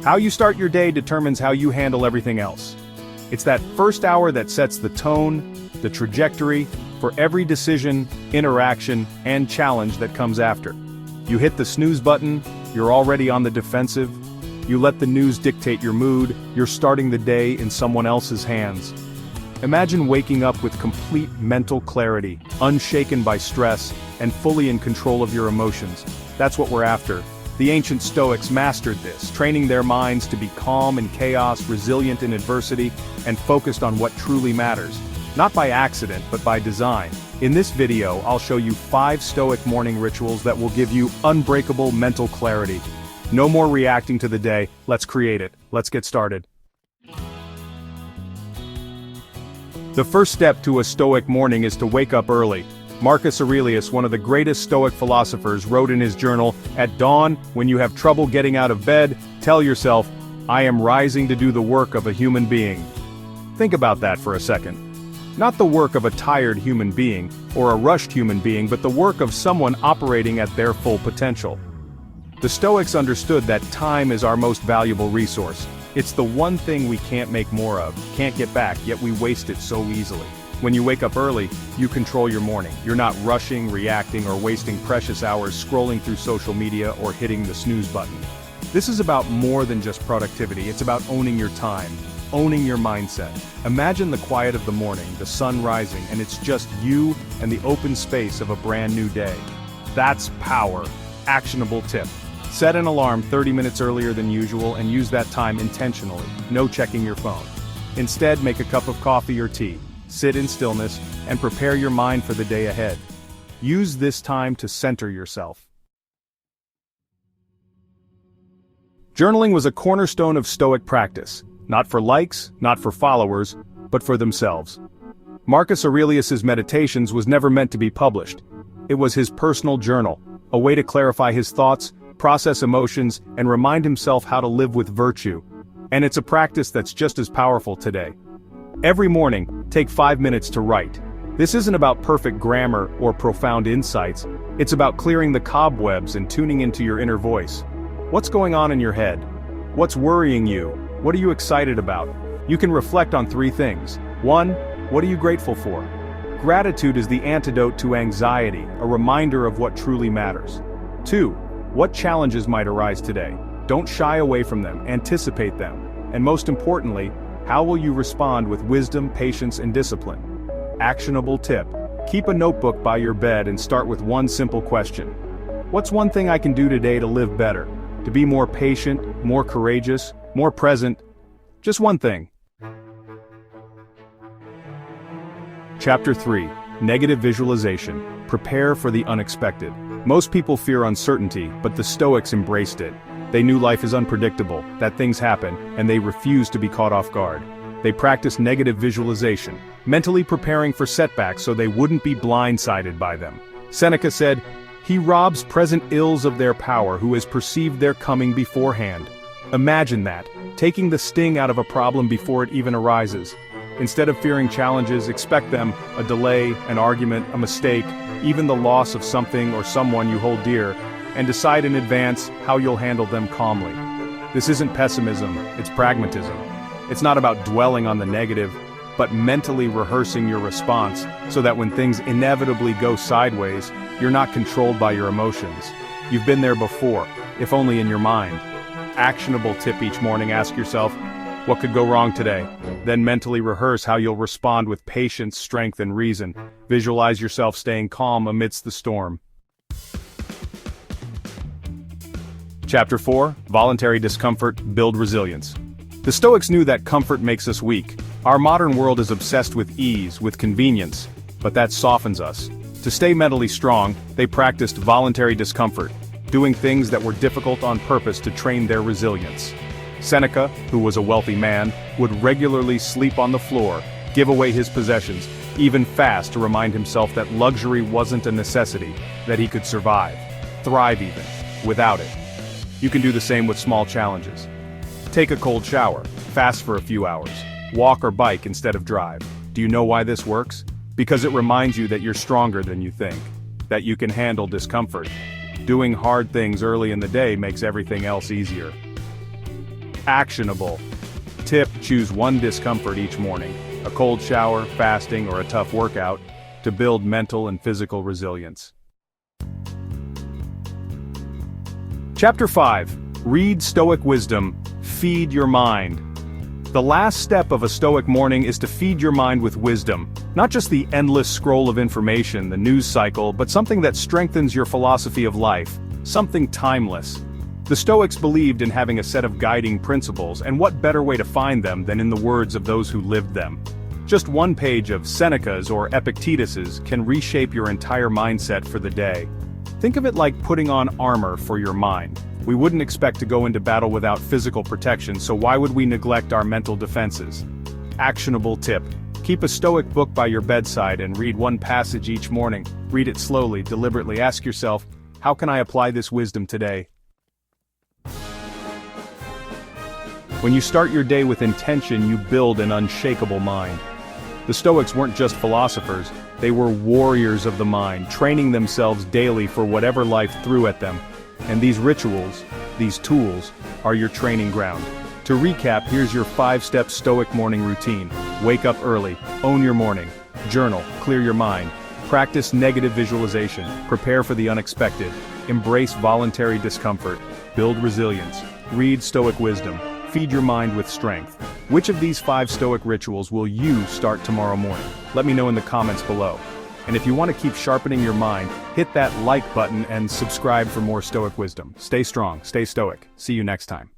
How you start your day determines how you handle everything else. It's that first hour that sets the tone, the trajectory, for every decision, interaction, and challenge that comes after. You hit the snooze button, you're already on the defensive. You let the news dictate your mood, you're starting the day in someone else's hands. Imagine waking up with complete mental clarity, unshaken by stress, and fully in control of your emotions. That's what we're after. The ancient Stoics mastered this, training their minds to be calm in chaos, resilient in adversity, and focused on what truly matters. Not by accident, but by design. In this video, I'll show you 5 Stoic morning rituals that will give you unbreakable mental clarity. No more reacting to the day, let's create it. Let's get started. The first step to a Stoic morning is to wake up early. Marcus Aurelius, one of the greatest Stoic philosophers, wrote in his journal, "At dawn, when you have trouble getting out of bed, tell yourself, 'I am rising to do the work of a human being.'" Think about that for a second. Not the work of a tired human being, or a rushed human being, but the work of someone operating at their full potential. The Stoics understood that time is our most valuable resource. It's the one thing we can't make more of, can't get back, yet we waste it so easily. When you wake up early, you control your morning. You're not rushing, reacting, or wasting precious hours scrolling through social media or hitting the snooze button. This is about more than just productivity, it's about owning your time, owning your mindset. Imagine the quiet of the morning, the sun rising, and it's just you and the open space of a brand new day. That's power. Actionable tip. Set an alarm 30 minutes earlier than usual and use that time intentionally, no checking your phone. Instead, make a cup of coffee or tea, sit in stillness, and prepare your mind for the day ahead. Use this time to center yourself. Journaling was a cornerstone of Stoic practice, not for likes, not for followers, but for themselves. Marcus Aurelius's Meditations was never meant to be published. It was his personal journal, a way to clarify his thoughts, process emotions, and remind himself how to live with virtue. And it's a practice that's just as powerful today. Every morning, take 5 minutes to write. This isn't about perfect grammar or profound insights, it's about clearing the cobwebs and tuning into your inner voice. What's going on in your head? What's worrying you? What are you excited about? You can reflect on 3 things. 1. What are you grateful for? Gratitude is the antidote to anxiety, a reminder of what truly matters. 2. What challenges might arise today? Don't shy away from them, anticipate them. And most importantly, how will you respond with wisdom, patience, and discipline? Actionable tip. Keep a notebook by your bed and start with one simple question. What's one thing I can do today to live better? To be more patient, more courageous, more present? Just one thing. Chapter 3. Negative Visualization. Prepare for the unexpected. Most people fear uncertainty, but the Stoics embraced it. They knew life is unpredictable, that things happen, and they refused to be caught off guard. They practiced negative visualization, mentally preparing for setbacks so they wouldn't be blindsided by them. Seneca said, "He robs present ills of their power who has perceived their coming beforehand." Imagine that, taking the sting out of a problem before it even arises. Instead of fearing challenges, expect them, a delay, an argument, a mistake, even the loss of something or someone you hold dear, and decide in advance how you'll handle them calmly. This isn't pessimism, it's pragmatism. It's not about dwelling on the negative, but mentally rehearsing your response so that when things inevitably go sideways, you're not controlled by your emotions. You've been there before, if only in your mind. Actionable tip each morning, ask yourself, what could go wrong today? Then mentally rehearse how you'll respond with patience, strength, and reason. Visualize yourself staying calm amidst the storm. Chapter 4. Voluntary Discomfort, Build Resilience. The Stoics knew that comfort makes us weak. Our modern world is obsessed with ease, with convenience, but that softens us. To stay mentally strong, they practiced voluntary discomfort, doing things that were difficult on purpose to train their resilience. Seneca, who was a wealthy man, would regularly sleep on the floor, give away his possessions, even fast, to remind himself that luxury wasn't a necessity, that he could survive, thrive even, without it. You can do the same with small challenges. Take a cold shower, fast for a few hours, walk or bike instead of drive. Do you know why this works? Because it reminds you that you're stronger than you think, that you can handle discomfort. Doing hard things early in the day makes everything else easier. Actionable. Tip: choose one discomfort each morning, a cold shower, fasting, or a tough workout, to build mental and physical resilience. Chapter 5. Read Stoic Wisdom. Feed your mind. The last step of a Stoic morning is to feed your mind with wisdom, not just the endless scroll of information, the news cycle, but something that strengthens your philosophy of life, something timeless. The Stoics believed in having a set of guiding principles, and what better way to find them than in the words of those who lived them? Just one page of Seneca's or Epictetus's can reshape your entire mindset for the day. Think of it like putting on armor for your mind. We wouldn't expect to go into battle without physical protection, so why would we neglect our mental defenses? Actionable tip: keep a Stoic book by your bedside and read one passage each morning. Read it slowly, deliberately. Ask yourself, how can I apply this wisdom today? When you start your day with intention, you build an unshakable mind. The Stoics weren't just philosophers, they were warriors of the mind, training themselves daily for whatever life threw at them. And these rituals, these tools, are your training ground. To recap, here's your 5-step Stoic morning routine. Wake up early, own your morning, journal, clear your mind, practice negative visualization, prepare for the unexpected, embrace voluntary discomfort, build resilience, read Stoic wisdom, feed your mind with strength. Which of these 5 Stoic rituals will you start tomorrow morning? Let me know in the comments below. And if you want to keep sharpening your mind, hit that like button and subscribe for more Stoic wisdom. Stay strong, stay Stoic. See you next time.